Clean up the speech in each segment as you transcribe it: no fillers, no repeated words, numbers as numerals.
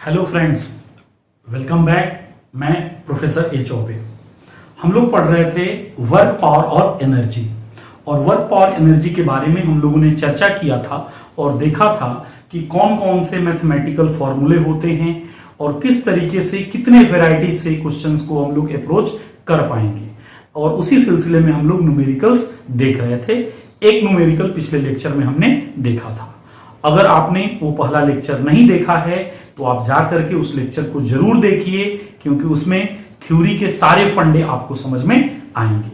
Hello friends, welcome back. मैं professor A Choubey. हम लोग पढ़ रहे थे वर्क पावर और एनर्जी, और वर्क पावर एनर्जी के बारे में हम लोगों ने चर्चा किया था और देखा था कि कौन कौन से मैथमेटिकल फॉर्मूले होते हैं और किस तरीके से कितने वेराइटी से क्वेश्चंस को हम लोग अप्रोच कर पाएंगे। और उसी सिलसिले में हम लोग न्यूमेरिकल्स देख रहे थे। एक न्यूमेरिकल पिछले लेक्चर में हमने देखा था। अगर आपने वो पहला लेक्चर नहीं देखा है तो आप जा करके उस लेक्चर को जरूर देखिए, क्योंकि उसमें थ्योरी के सारे फंडे आपको समझ में आएंगे।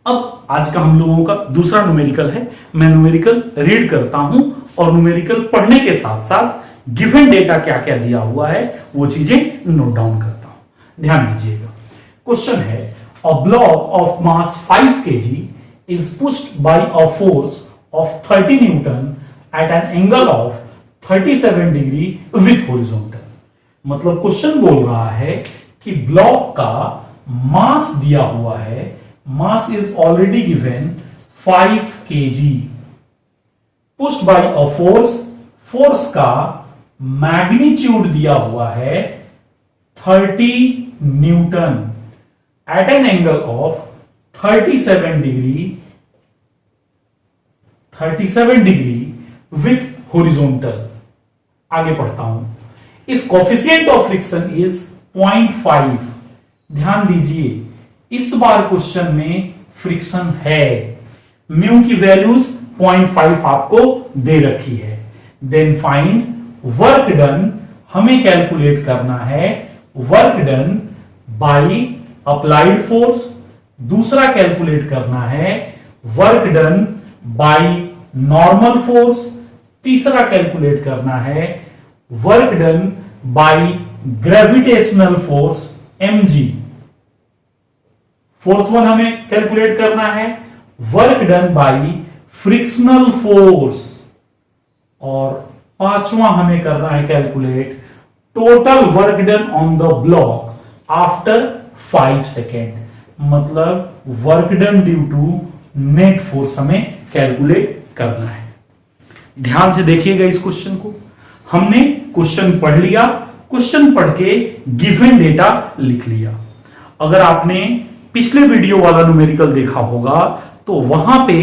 अब आज का हम लोगों का दूसरा न्यूमेरिकल है। मैं न्यूमेरिकल रीड करता हूं और न्यूमेरिकल पढ़ने के साथ साथ गिवन डेटा क्या क्या दिया हुआ है वो चीजें नोट डाउन करता हूं। ध्यान दीजिएगा। क्वेश्चन है, a block of mass 5 kg is pushed by a force of 30 Newton at an angle of 37 degree with horizontal। मतलब क्वेश्चन बोल रहा है कि ब्लॉक का मास दिया हुआ है, mass is already given 5 kg, pushed by a force, force का मैग्नीट्यूड दिया हुआ है 30 newton at an angle of 37 degree with horizontal. आगे पढ़ता हूं। If coefficient of friction is 0.5, ध्यान दीजिए इस बार क्वेश्चन में फ्रिक्शन है, म्यू की वैल्यूज 0.5 आपको दे रखी है। देन फाइंड वर्क डन, हमें कैलकुलेट करना है work done by applied force. दूसरा कैलकुलेट करना है work done by normal force. तीसरा कैलकुलेट करना है work done by gravitational force mg। Fourth one हमें कैलकुलेट करना है work done by frictional force. और पांचवा हमें करना है calculate total work done on the block after 5 second. मतलब work done due to net force हमें कैलकुलेट करना है। ध्यान से देखिएगा इस क्वेश्चन को। हमने क्वेश्चन पढ़ लिया, क्वेश्चन पढ़ के गिवन डेटा लिख लिया। अगर आपने पिछले वीडियो वाला न्यूमेरिकल देखा होगा तो वहां पे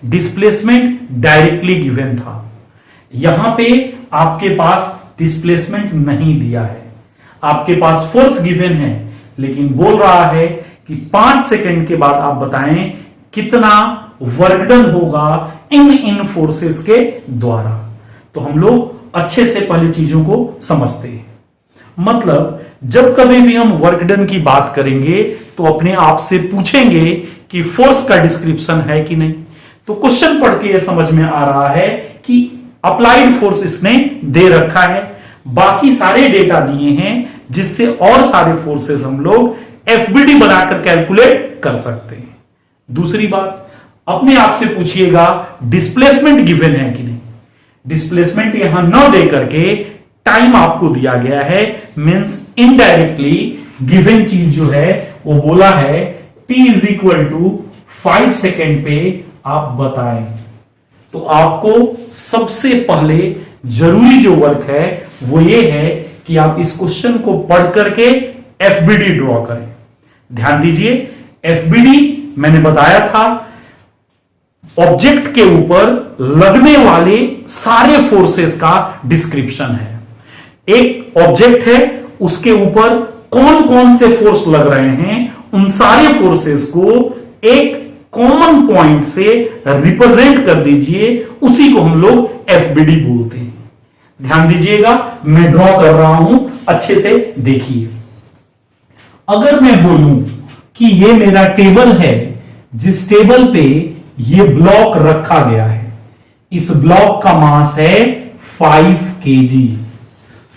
डिस्प्लेसमेंट डायरेक्टली गिवन था। यहां पे आपके पास डिस्प्लेसमेंट नहीं दिया है, आपके पास फोर्स गिवन है, लेकिन बोल रहा है कि 5 सेकंड के बाद आप बताएं कितना वर्क डन होगा इन फोर्सेस के द्वारा। तो हम लोग अच्छे से पहले चीजों को समझते हैं। मतलब जब कभी भी हम वर्क डन की बात करेंगे तो अपने आप से पूछेंगे कि फोर्स का डिस्क्रिप्शन है कि नहीं। तो क्वेश्चन पढ़ के यह समझ में आ रहा है कि अप्लाइड फोर्स इसने दे रखा है, बाकी सारे डेटा दिए हैं जिससे और सारे फोर्सेस हम लोग एफबीडी बनाकर कैलकुलेट कर सकते हैं। दूसरी बात, अपने आप से पूछिएगा डिस्प्लेसमेंट गिवन है कि नहीं। डिस्प्लेसमेंट यहां न दे करके टाइम आपको दिया गया है, मींस इनडायरेक्टली गिवन चीज जो है वो बोला है t is equal to 5 second पे आप बताएं। तो आपको सबसे पहले जरूरी जो वर्क है वो ये है कि आप इस क्वेश्चन को पढ़ करके एफबीडी ड्रॉ करें। ध्यान दीजिए, एफबीडी मैंने बताया था ऑब्जेक्ट के ऊपर लगने वाले सारे फोर्सेस का डिस्क्रिप्शन है। एक ऑब्जेक्ट है, उसके ऊपर कौन कौन से फोर्स लग रहे हैं, उन सारे फोर्सेस को एक कॉमन पॉइंट से रिप्रेजेंट कर दीजिए, उसी को हम लोग एफबीडी बोलते हैं। ध्यान दीजिएगा, मैं ड्रॉ कर रहा हूं, अच्छे से देखिए। अगर मैं बोलूं कि ये मेरा टेबल है, जिस टेबल पे ये ब्लॉक रखा गया है, इस ब्लॉक का मास है 5 kg।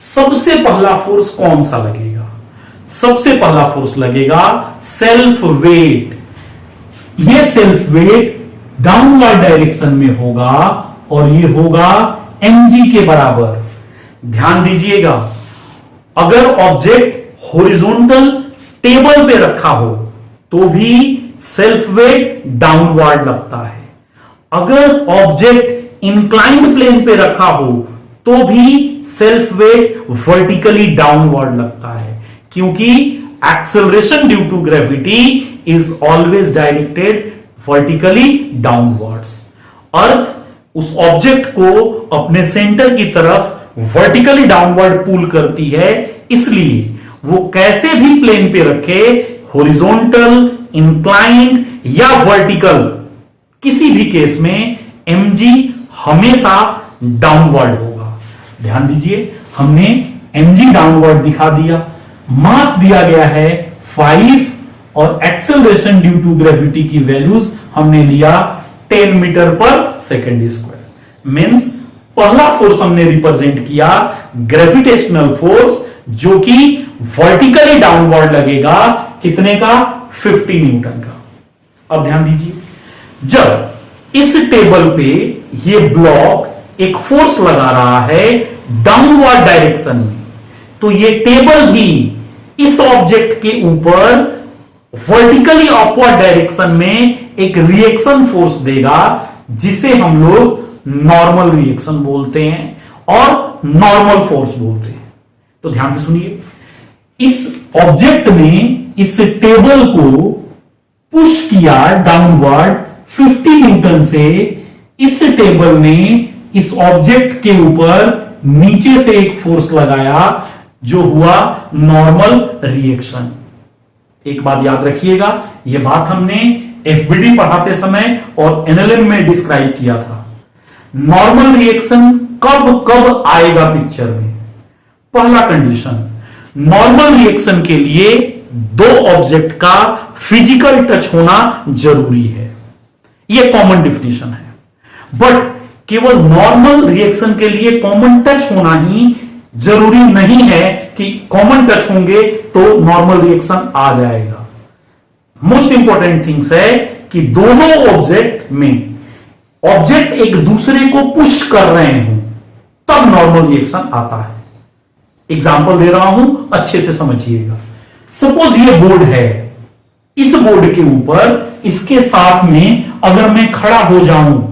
सबसे पहला फोर्स कौन सा लगेगा? सबसे पहला फोर्स लगेगा सेल्फ वेट। ये सेल्फ वेट डाउनवर्ड डायरेक्शन में होगा और ये होगा mg के बराबर। ध्यान दीजिएगा, अगर ऑब्जेक्ट हॉरिजॉन्टल टेबल पे रखा हो तो भी सेल्फ वेट डाउनवर्ड लगता है। अगर ऑब्जेक्ट इंक्लाइंड प्लेन पे रखा हो तो भी सेल्फ वेट वर्टिकली डाउनवर्ड लगता है, क्योंकि acceleration due to gravity is always directed vertically downwards. Earth उस ऑब्जेक्ट को अपने सेंटर की तरफ वर्टिकली डाउनवर्ड पुल करती है, इसलिए वो कैसे भी प्लेन पे रखे, हॉरिजॉन्टल, इंक्लाइंड या वर्टिकल, किसी भी केस में mg हमेशा डाउनवर्ड होगा। ध्यान दीजिए, हमने mg डाउनवर्ड दिखा दिया, मास दिया गया है 5 और एक्सेलरेशन ड्यू टू ग्रेविटी की वैल्यूज हमने लिया 10 मीटर पर सेकेंड स्क्वायर। मींस पहला फोर्स हमने रिप्रेजेंट किया ग्रेविटेशनल फोर्स, जो कि वर्टिकली डाउनवर्ड लगेगा, कितने का, 50 न्यूटन का। अब ध्यान दीजिए, जब इस टेबल पे ये ब्लॉक एक फोर्स लगा रहा है डाउनवर्ड डायरेक्शन में, तो ये टेबल भी इस ऑब्जेक्ट के ऊपर वर्टिकली अपवर्ड डायरेक्शन में एक रिएक्शन फोर्स देगा, जिसे हम लोग नॉर्मल रिएक्शन बोलते हैं और नॉर्मल फोर्स बोलते हैं। तो ध्यान से सुनिए, इस ऑब्जेक्ट ने इस टेबल को पुश किया डाउनवर्ड 50 न्यूटन से, इस टेबल ने इस ऑब्जेक्ट के ऊपर नीचे से एक फोर्स लगाया, जो हुआ नॉर्मल रिएक्शन। एक बात याद रखिएगा, यह बात हमने एफबीडी पढ़ाते समय और एनएलएम में डिस्क्राइब किया था। नॉर्मल रिएक्शन कब कब आएगा पिक्चर में? पहला कंडीशन, नॉर्मल रिएक्शन के लिए दो ऑब्जेक्ट का फिजिकल टच होना जरूरी है, यह कॉमन डिफिनेशन है। बट केवल नॉर्मल रिएक्शन के लिए कॉमन टच होना ही जरूरी नहीं है कि कॉमन टच होंगे तो नॉर्मल रिएक्शन आ जाएगा। मोस्ट इंपॉर्टेंट थिंग्स है कि दोनों ऑब्जेक्ट में ऑब्जेक्ट एक दूसरे को पुश कर रहे हो, तब नॉर्मल रिएक्शन आता है। एग्जाम्पल दे रहा हूं, अच्छे से समझिएगा। सपोज ये बोर्ड है, इस बोर्ड के ऊपर इसके साथ में अगर मैं खड़ा हो जाऊं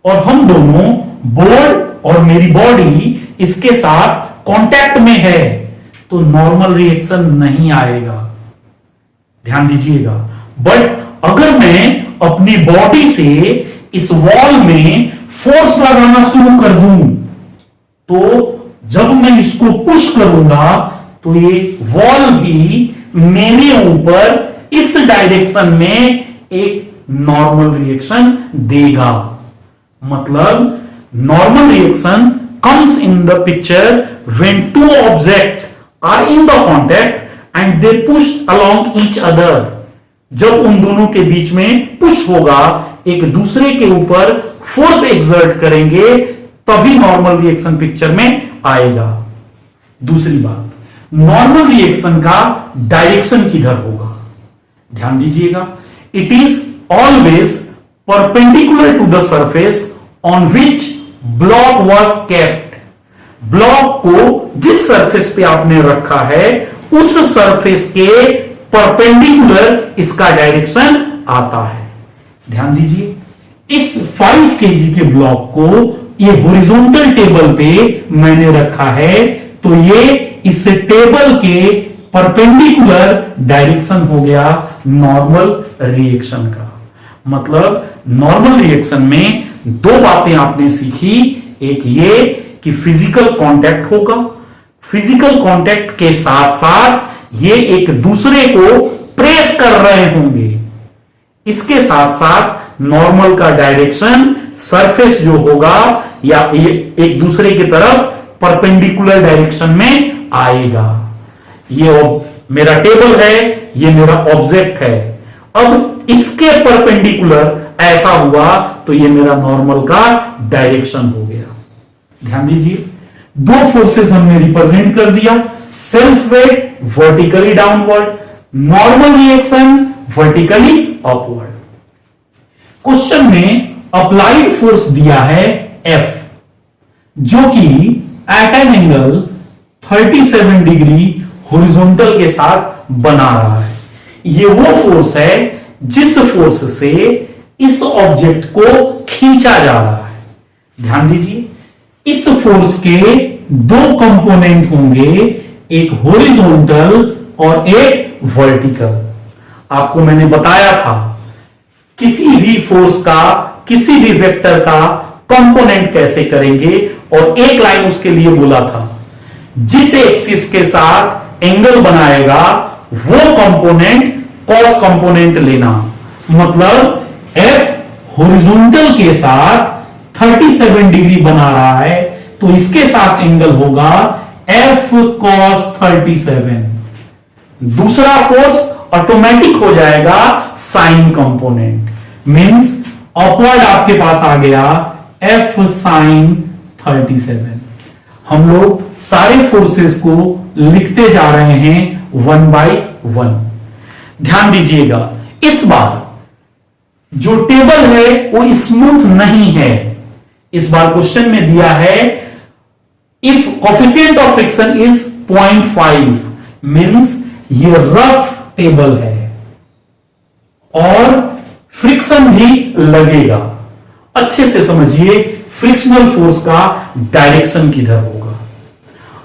और हम दोनों, बोर्ड और मेरी बॉडी इसके साथ कांटेक्ट में है, तो नॉर्मल रिएक्शन नहीं आएगा। ध्यान दीजिएगा। बट अगर मैं अपनी बॉडी से इस वॉल में फोर्स लगाना शुरू कर दूं, तो जब मैं इसको पुश करूंगा तो ये वॉल भी मेरे ऊपर इस डायरेक्शन में एक नॉर्मल रिएक्शन देगा। मतलब normal reaction comes in the picture when two objects are in the contact and they push along each other। जब उन दोनों के बीच में पुश होगा, एक दूसरे के ऊपर फोर्स एक्सर्ट करेंगे, तभी नॉर्मल रिएक्शन पिक्चर में आएगा। दूसरी बात, नॉर्मल रिएक्शन का डायरेक्शन किधर होगा? ध्यान दीजिएगा, it is always perpendicular to the surface on which block was kept. Block को जिस सरफेस पे आपने रखा है, उस सरफेस के परपेंडिकुलर इसका डायरेक्शन आता है। ध्यान दीजिए, इस 5 kg के ब्लॉक को ये हॉरिजॉन्टल टेबल पे मैंने रखा है, तो ये इस टेबल के परपेंडिकुलर डायरेक्शन हो गया नॉर्मल रिएक्शन का। मतलब नॉर्मल रिएक्शन में दो बातें आपने सीखी, एक ये कि फिजिकल कांटेक्ट होगा, फिजिकल कांटेक्ट के साथ साथ ये एक दूसरे को प्रेस कर रहे होंगे, इसके साथ साथ नॉर्मल का डायरेक्शन सरफेस जो होगा या एक दूसरे की तरफ परपेंडिकुलर डायरेक्शन में आएगा। ये मेरा टेबल है, ये मेरा ऑब्जेक्ट है, अब इसके परपेंडिकुलर ऐसा हुआ तो ये मेरा नॉर्मल का डायरेक्शन हो गया। ध्यान दीजिए, दो फोर्सेस हमने रिप्रेजेंट कर दिया, self weight vertically downward, normal reaction vertically upward. Question में अप्लाइड फोर्स दिया है F, जो कि at an angle 37 degree horizontal के साथ बना रहा है। ये वो फोर्स है जिस फोर्स से इस ऑब्जेक्ट को खींचा जा रहा है। ध्यान दीजिए, इस फोर्स के दो कंपोनेंट होंगे, एक हॉरिजॉन्टल और एक वर्टिकल। आपको मैंने बताया था किसी भी फोर्स का, किसी भी वेक्टर का कंपोनेंट कैसे करेंगे, और एक लाइन उसके लिए बोला था, जिस एक्सिस के साथ एंगल बनाएगा वो कंपोनेंट कॉस कंपोनेंट लेना। मतलब एफ हॉरिजॉन्टल के साथ 37 डिग्री बना रहा है तो इसके साथ एंगल होगा एफ कॉस 37। दूसरा फोर्स ऑटोमेटिक हो जाएगा साइन कंपोनेंट, मींस अपवर्ड आपके पास आ गया एफ साइन 37। हम लोग सारे फोर्सेस को लिखते जा रहे हैं 1 बाय 1। ध्यान दीजिएगा, इस बार जो टेबल है वो स्मूथ नहीं है। इस बार क्वेश्चन में दिया है if coefficient of friction is 0.5, means ये रफ टेबल है और फ्रिक्शन भी लगेगा। अच्छे से समझिए फ्रिक्शनल फोर्स का डायरेक्शन किधर होगा।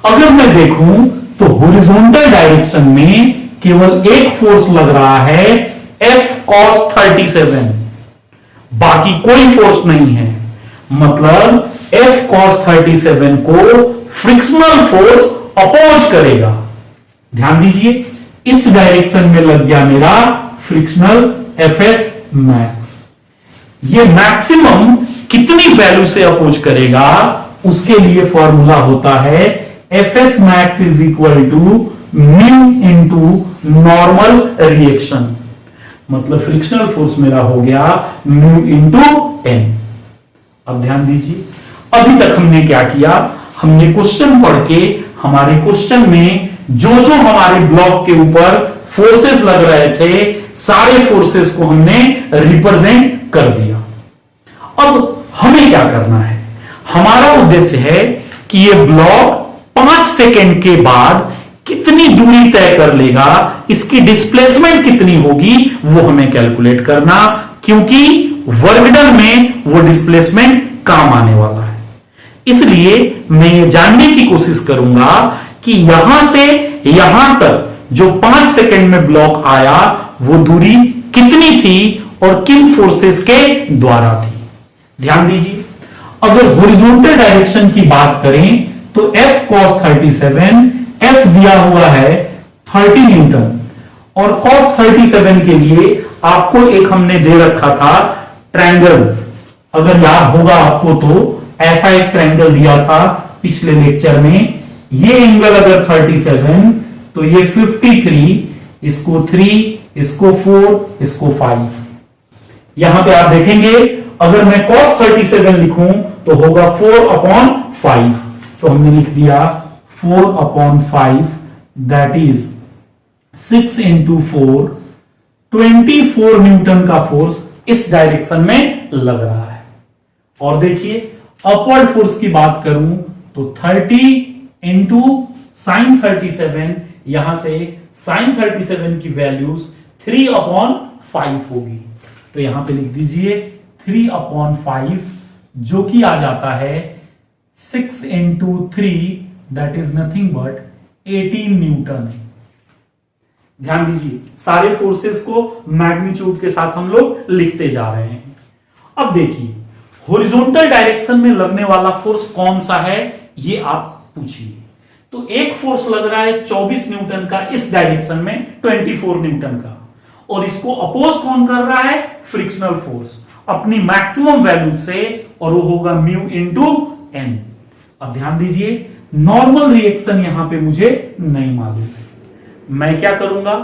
अगर मैं देखूं तो हॉरिजॉन्टल डायरेक्शन में केवल एक फोर्स लग रहा है F cos 37, बाकी कोई फोर्स नहीं है। मतलब F cos 37 को फ्रिक्शनल फोर्स अपोज करेगा। ध्यान दीजिए, इस डायरेक्शन में लग गया मेरा फ्रिक्शनल Fs मैक्स। ये मैक्सिमम कितनी वैल्यू से अपोज करेगा, उसके लिए फॉर्मूला होता है Fs max is equal to mu into normal reaction. मतलब फ्रिक्शनल फोर्स मेरा हो गया म्यू इंटू एन। अब ध्यान दीजिए, अभी तक हमने क्या किया, हमने क्वेश्चन पढ़ के हमारे क्वेश्चन में जो जो हमारे ब्लॉक के ऊपर फोर्सेस लग रहे थे, सारे फोर्सेस को हमने रिप्रेजेंट कर दिया। अब हमें क्या करना है, हमारा उद्देश्य है कि ये ब्लॉक 5 सेकेंड के बाद कितनी दूरी तय कर लेगा, इसकी डिस्प्लेसमेंट कितनी होगी वो हमें कैलकुलेट करना, क्योंकि वर्क डन में वो डिस्प्लेसमेंट काम आने वाला है। इसलिए मैं ये जानने की कोशिश करूंगा कि यहां से यहां तक जो 5 सेकेंड में ब्लॉक आया वो दूरी कितनी थी और किन फोर्सेस के द्वारा थी। ध्यान दीजिए, अगर हॉरिजॉन्टल डायरेक्शन की बात करें तो F cos 37, F दिया हुआ है 30 न्यूटन, और cos 37 के लिए आपको एक हमने दे रखा था ट्रायंगल। अगर याद होगा आपको तो ऐसा एक ट्रायंगल दिया था पिछले लेक्चर में। ये एंगल अगर 37 तो ये 53, इसको 3, इसको 4, इसको 5। यहां पे आप देखेंगे अगर मैं cos 37 लिखूं तो होगा 4/5, तो हमने लिख दिया 4/5, दैट इज 6 into 4, 24 न्यूटन का फोर्स इस डायरेक्शन में लग रहा है। और देखिए अपवर्ड फोर्स की बात करूं तो 30 इंटू साइन 37, यहां से साइन 37 की वैल्यूज 3/5 होगी, तो यहां पे लिख दीजिए 3/5, जो कि आ जाता है 6 into 3, that is nothing but 18 Newton. ध्यान दीजिए, सारे फोर्सेस को मैग्नीट्यूड के साथ हम लोग लिखते जा रहे हैं। अब देखिए हॉरिजॉन्टल डायरेक्शन में लगने वाला फोर्स कौन सा है ये आप पूछिए। तो एक फोर्स लग रहा है 24 न्यूटन का, इस डायरेक्शन में 24 न्यूटन का, और इसको अपोज कौन कर रहा है, फ्रिक्शनल फोर्स अपनी मैक्सिमम वैल्यू से, और वो होगा म्यू इंटू एन। अब ध्यान दीजिए, नॉर्मल रिएक्शन यहां पे मुझे नहीं मालूम है, मैं क्या करूंगा,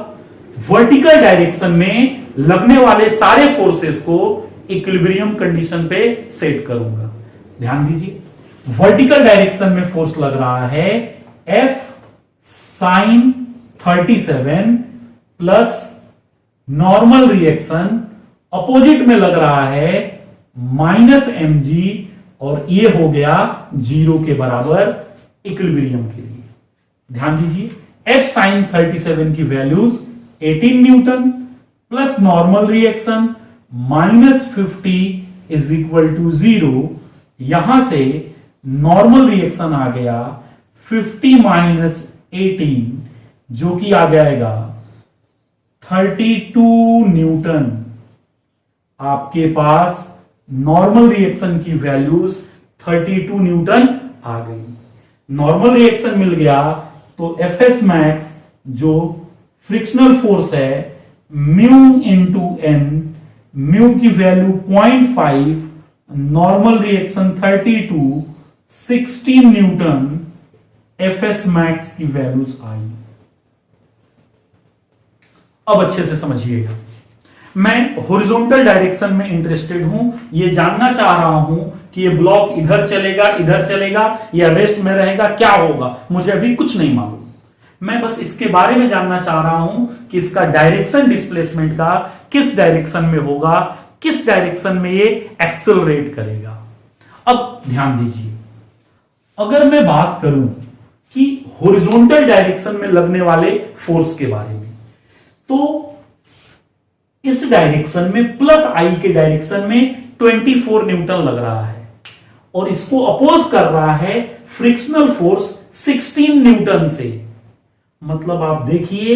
वर्टिकल डायरेक्शन में लगने वाले सारे फोर्सेस को इक्विलिब्रियम कंडीशन पे सेट करूंगा। ध्यान दीजिए, वर्टिकल डायरेक्शन में फोर्स लग रहा है F sine 37 plus normal reaction opposite में लग रहा है -mg, और ये हो गया 0 के बराबर इक्विलिब्रियम के लिए। ध्यान दीजिए, F साइन 37 की values 18 newton plus normal reaction -50 is equal to 0। यहां से नॉर्मल रिएक्शन आ गया 50 माइनस 18 जो कि आ जाएगा 32 न्यूटन। आपके पास नॉर्मल रिएक्शन की वैल्यूज 32 न्यूटन आ गई। नॉर्मल रिएक्शन मिल गया तो एफएस मैक्स जो फ्रिक्शनल फोर्स है म्यू इंटू एन, म्यू की value 0.5, normal reaction 32, 16 Newton FS max की वैल्यूज आई। अब अच्छे से समझिएगा, मैं हॉरिजॉन्टल डायरेक्शन में इंटरेस्टेड हूं, ये जानना चाह रहा हूं कि ये ब्लॉक इधर चलेगा या रेस्ट में रहेगा, क्या होगा, मुझे अभी कुछ नहीं मालूम। मैं बस इसके बारे में जानना चाह रहा हूं कि इसका डायरेक्शन डिस्प्लेसमेंट का किस डायरेक्शन में होगा, किस डायरेक्शन में ये एक्सेलरेट करेगा। अब ध्यान दीजिए, अगर मैं बात करूं कि हॉरिजॉन्टल डायरेक्शन में लगने वाले फोर्स के बारे में, तो इस डायरेक्शन में प्लस आई के डायरेक्शन में 24 न्यूटन लग रहा है और इसको अपोज कर रहा है फ्रिक्शनल फोर्स 16 न्यूटन से। मतलब आप देखिए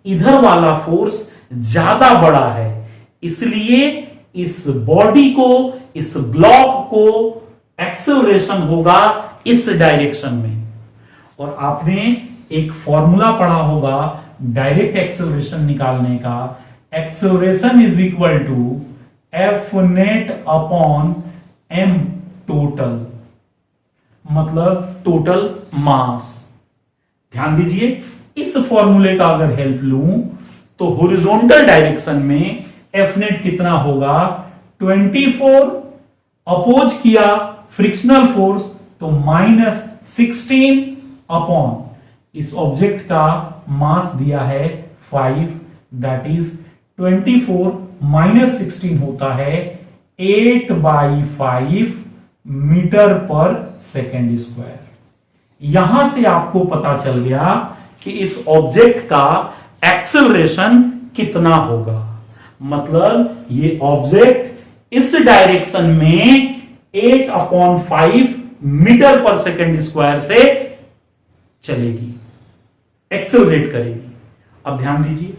इधर वाला फोर्स ज्यादा बड़ा है, इसलिए इस बॉडी को, इस ब्लॉक को एक्सेलरेशन होगा इस डायरेक्शन में। और आपने एक फॉर्मूला पढ़ा होगा डायरेक्ट एक्सेलरेशन निकालने का, acceleration is equal to F net upon M total, मतलब टोटल मास। ध्यान दीजिए, इस फॉर्मूले का अगर हेल्प लूं तो हॉरिजॉन्टल डायरेक्शन में एफ नेट कितना होगा, 24 अपोज किया फ्रिक्शनल फोर्स तो -16 अपॉन इस ऑब्जेक्ट का मास दिया है 5, दैट इज 24 माइनस 16 होता है 8/5 मीटर पर सेकेंड स्क्वायर। यहां से आपको पता चल गया कि इस ऑब्जेक्ट का एक्सेलरेशन कितना होगा। मतलब ये ऑब्जेक्ट इस डायरेक्शन में 8/5 मीटर पर सेकेंड स्क्वायर से चलेगी, एक्सेलरेट करेगी। अब ध्यान दीजिए,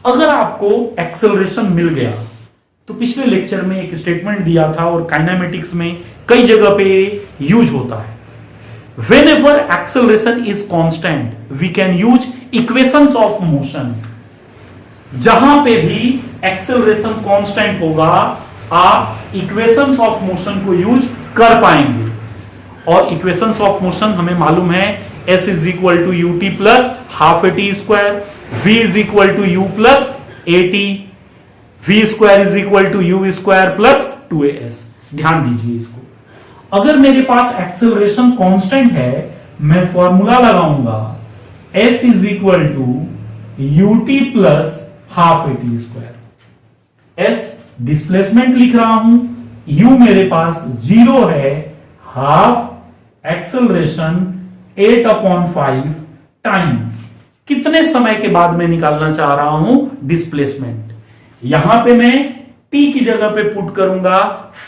अगर आपको एक्सेलरेशन मिल गया तो पिछले लेक्चर में एक स्टेटमेंट दिया था और काइनेमेटिक्स में कई जगह पे यूज होता है, whenever acceleration is constant we can use equations of motion। जहां पे भी एक्सेलरेशन कांस्टेंट होगा आप इक्वेशंस ऑफ मोशन को यूज कर पाएंगे। और इक्वेशंस ऑफ मोशन हमें मालूम है, s is equal to u t plus half a t square, v is equal to u plus a t, v square is equal to u square plus 2as। ध्यान दीजिए इसको, अगर मेरे पास acceleration constant है मैं फॉर्मूला लगाऊंगा s is equal to u t plus half a t square. s displacement लिख रहा हूं, u मेरे पास 0 है, हाफ एक्सेलरेशन 8/5 टाइम, कितने समय के बाद मैं निकालना चाह रहा हूं डिस्प्लेसमेंट। यहां पे मैं t की जगह पे पुट करूंगा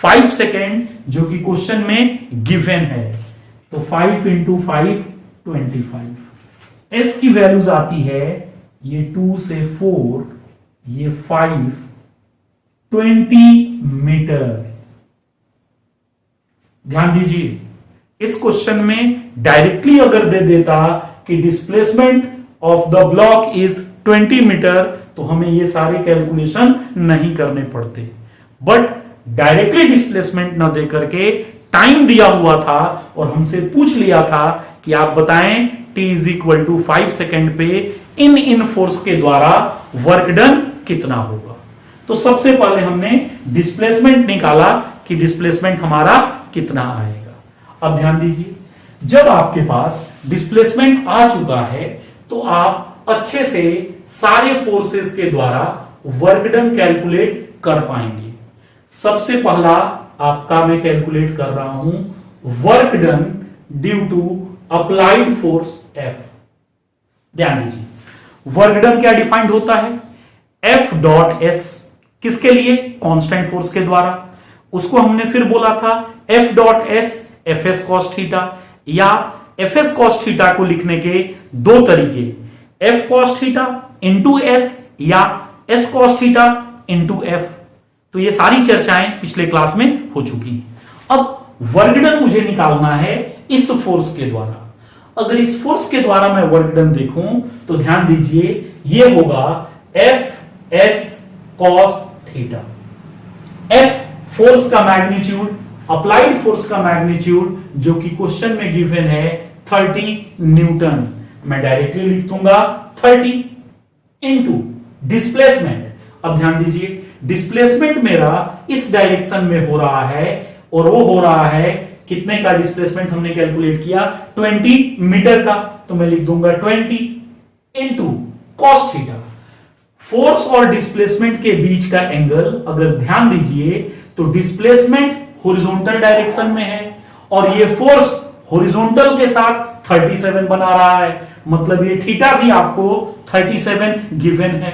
5 सेकेंड जो कि क्वेश्चन में गिवन है, तो 5 × 5 25। s की वैल्यूज आती है ये 2 से 4, ये 5, 20 मीटर। ध्यान दीजिए, इस क्वेश्चन में डायरेक्टली अगर दे देता कि displacement of the block is 20 metre तो हमें ये सारे कैलकुलेशन नहीं करने पड़ते। बट डायरेक्टली डिस्प्लेसमेंट न दे करके टाइम दिया हुआ था और हमसे पूछ लिया था कि आप बताएं t is equal to 5 second पे इन फोर्स के द्वारा वर्क डन कितना होगा। तो सबसे पहले हमने डिस्प्लेसमेंट निकाला कि डिस्प्लेसमेंट हमारा कितना आएगा। अब ध्यान दीजिए, जब आपके पास डिस्प्लेसमेंट आ चुका है तो आप अच्छे से सारे फोर्सेस के द्वारा वर्क डन कैलकुलेट कर पाएंगे। सबसे पहला आपका मैं कैलकुलेट कर रहा हूं work done due to applied force F। ध्यान दीजिए, वर्क डन क्या डिफाइंड होता है, F.S किसके लिए, कांस्टेंट फोर्स के द्वारा। उसको हमने फिर बोला था F.S Fs cos थीटा, या एफ एस कॉस थीटा को लिखने के दो तरीके, F cos theta into S या S cos theta into F. तो ये सारी चर्चाएं पिछले क्लास में हो चुकी हैं। अब वर्गडन मुझे निकालना है इस फोर्स के द्वारा। अगर इस फोर्स के द्वारा मैं वर्गडन देखूं तो ध्यान दीजिए ये होगा F S cos theta. F force का मैग्नीट्यूड, अप्लाइड फोर्स का मैग्नीट्यूड जो कि क्वेश्चन में गिवन है 30 न्यूटन। मैं डायरेक्टली लिख दूंगा 30 इंटू डिस्प्लेसमेंट। अब ध्यान दीजिए डिस्प्लेसमेंट मेरा इस डायरेक्शन में हो रहा है और वो हो रहा है कितने का डिस्प्लेसमेंट हमने कैलकुलेट किया 20 मीटर का, तो मैं लिख दूंगा 20 इंटू कॉस थीटा। फोर्स और डिस्प्लेसमेंट के बीच का एंगल अगर ध्यान दीजिए तो डिस्प्लेसमेंट हॉरिजॉन्टल डायरेक्शन में है और ये फोर्स हॉरिजॉन्टल के साथ 37 बना रहा है, मतलब ये थीटा भी आपको 37 गिवन है।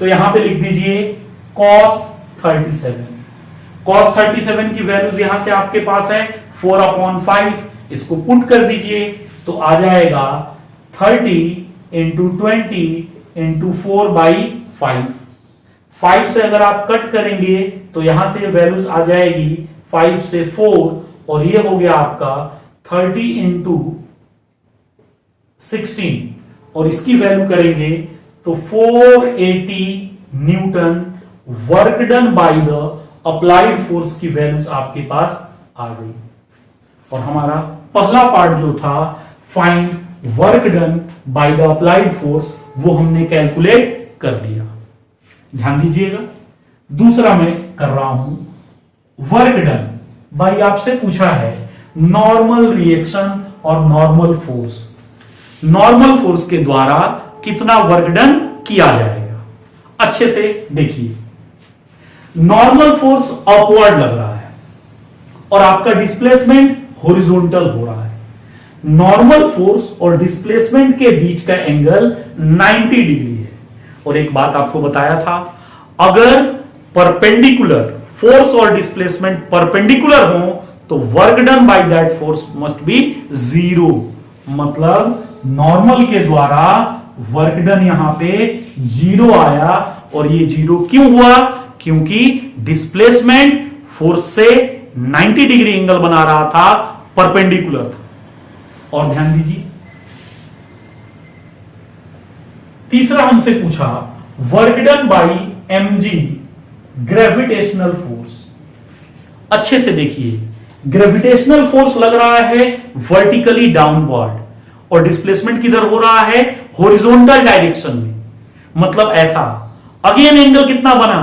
तो यहां पे लिख दीजिए cos 37। cos 37 की वैल्यूज यहां से आपके पास है 4/5, इसको पुट कर दीजिए तो आ जाएगा 30 इंटू 20 इंटू 4/5। 5 से अगर आप कट करेंगे तो यहां से वैल्यूज आ जाएगी 5 से 4 और ये हो गया आपका 30 इंटू 16 और इसकी वैल्यू करेंगे तो 480 Newton work done by the applied force की वैल्यूज आपके पास आ गई। और हमारा पहला पार्ट जो था find work done by the applied force वो हमने कैलकुलेट कर लिया। ध्यान दीजिएगा दूसरा मैं कर रहा हूं वर्क डन। भाई आपसे पूछा है नॉर्मल रिएक्शन और नॉर्मल फोर्स, नॉर्मल फोर्स के द्वारा कितना वर्क डन किया जाएगा। अच्छे से देखिए नॉर्मल फोर्स अपवर्ड लग रहा है और आपका डिस्प्लेसमेंट हॉरिजॉन्टल हो रहा है। नॉर्मल फोर्स और डिस्प्लेसमेंट के बीच का एंगल 90 डिग्री है। और एक बात आपको बताया था अगर परपेंडिकुलर फोर्स और डिस्प्लेसमेंट परपेंडिकुलर हो तो work done by that force must be 0, मतलब नॉर्मल के द्वारा वर्क डन यहां पे 0 आया। और ये 0 क्यों हुआ? क्योंकि डिस्प्लेसमेंट फोर्स से 90 डिग्री एंगल बना रहा था, परपेंडिकुलर था। और ध्यान दीजिए तीसरा हमसे पूछा work done by mg gravitational force. अच्छे से देखिए ग्रेविटेशनल फोर्स लग रहा है वर्टिकली डाउनवर्ड और डिस्प्लेसमेंट किधर हो रहा है हॉरिजॉन्टल डायरेक्शन में, मतलब ऐसा। अगेन एंगल कितना बना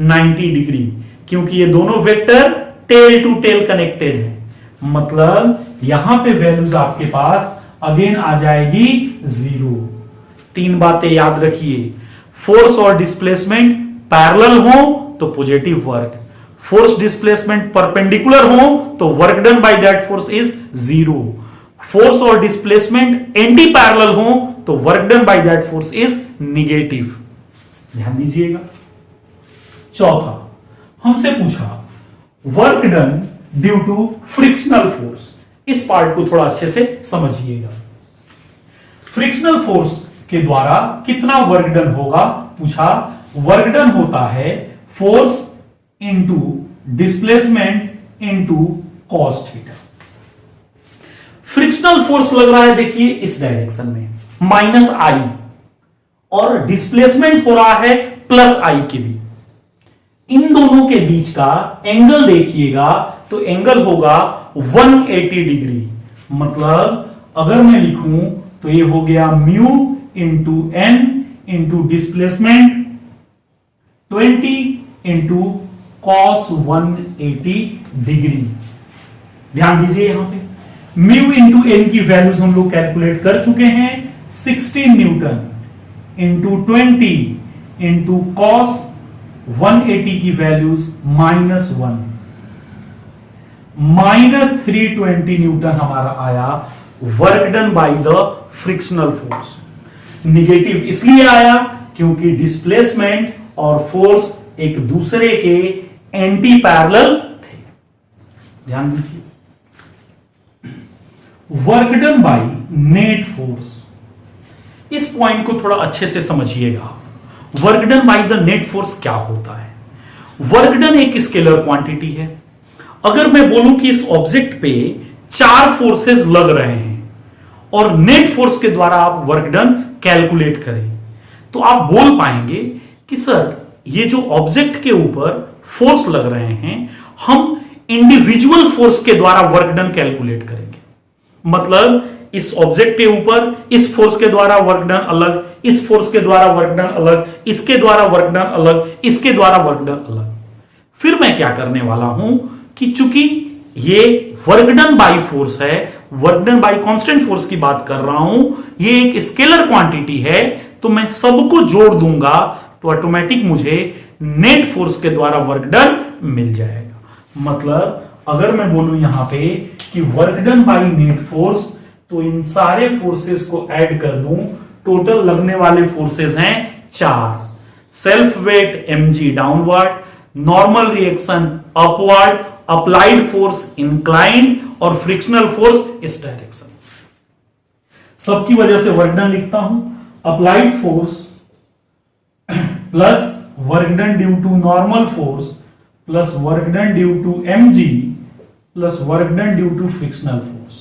90 डिग्री क्योंकि ये दोनों vector tail to tail connected है, मतलब यहां पे वैल्यूज आपके पास अगेन आ जाएगी 0। 3 बातें याद रखिए, फोर्स और डिस्प्लेसमेंट पैरेलल हो तो positive work, force displacement perpendicular हो तो work done by that force is 0, force और डिस्प्लेसमेंट एंटी पैरेलल हो तो work done by that force is negative. ध्यान दीजिएगा। चौथा हमसे पूछा work done due to frictional force. इस पार्ट को थोड़ा अच्छे से समझिएगा। फ्रिक्शनल फोर्स के द्वारा कितना वर्क डन होगा पूछा। वर्क डन होता है force into displacement into cos theta. Frictional force लग रहा है देखिए इस डायरेक्शन में -i और डिस्प्लेसमेंट हो रहा है +i के भी। इन दोनों के बीच का एंगल देखिएगा तो एंगल होगा 180 डिग्री, मतलब अगर मैं लिखूं तो ये हो गया mu into N into displacement 20 into cos 180 degree. ध्यान दीजिए यहां पे म्यू इंटू एन की वैल्यूज हम लोग कैलकुलेट कर चुके हैं 16 न्यूटन इंटू 20 इंटू कॉस 180 की वैल्यूज -1 -320 न्यूटन हमारा आया work done by the frictional force. Negative इसलिए आया क्योंकि डिस्प्लेसमेंट और फोर्स एक दूसरे के एंटी पैरेलल थे। ध्यान दीजिए work done by net force. इस पॉइंट को थोड़ा अच्छे से समझिएगा। Work done by the net force क्या होता है? वर्क डन एक स्केलर क्वांटिटी है। अगर मैं बोलूं कि इस ऑब्जेक्ट पे 4 फोर्सेस लग रहे हैं और नेट फोर्स के द्वारा आप वर्क डन कैलकुलेट करें, तो आप बोल पाएंगे कि सर ये जो ऑब्जेक्ट के ऊपर फोर्स लग रहे हैं, हम इंडिविजुअल फोर्स के द्वारा वर्क डन कैलकुलेट करेंगे। मतलब इस ऑब्जेक्ट के ऊपर इस फोर्स के द्वारा वर्क डन अलग, इस फोर्स के द्वारा वर्क डन अलग, इसके द्वारा वर्क डन अलग, इसके द्वारा वर्क डन अलग। फिर मैं क्या करने वाला हूं कि चूंकि ये वर्क डन बाई फोर्स है, work done by constant force की बात कर रहा हूं, ये एक स्केलर क्वांटिटी है, तो मैं सबको जोड़ दूंगा तो ऑटोमेटिक मुझे नेट फोर्स के द्वारा वर्क डन मिल जाएगा। मतलब अगर मैं बोलूं यहां पे कि work done by net force, तो इन सारे फोर्सेस को ऐड कर दूं, टोटल लगने वाले फोर्सेस हैं 4। Self weight mg downward, normal reaction upward, applied force inclined और फ्रिक्शनल फोर्स इस डायरेक्शन। सबकी वजह से वर्क डन लिखता हूं, applied force plus work done due to normal force plus work done due to mg plus work done due to frictional force.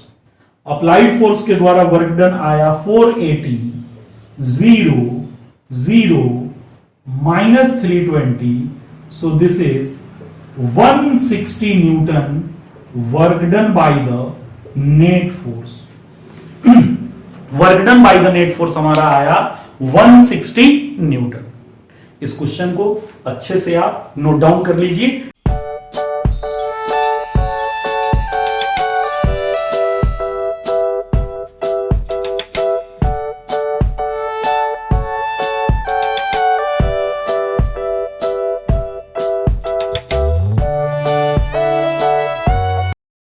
Applied force के द्वारा वर्क डन आया 480, 0, 0, -320, so this is 160 Newton work done by the net force। Work done by the net force हमारा आया 160 Newton. इस question को अच्छे से आप नोट डाउन कर लीजिए।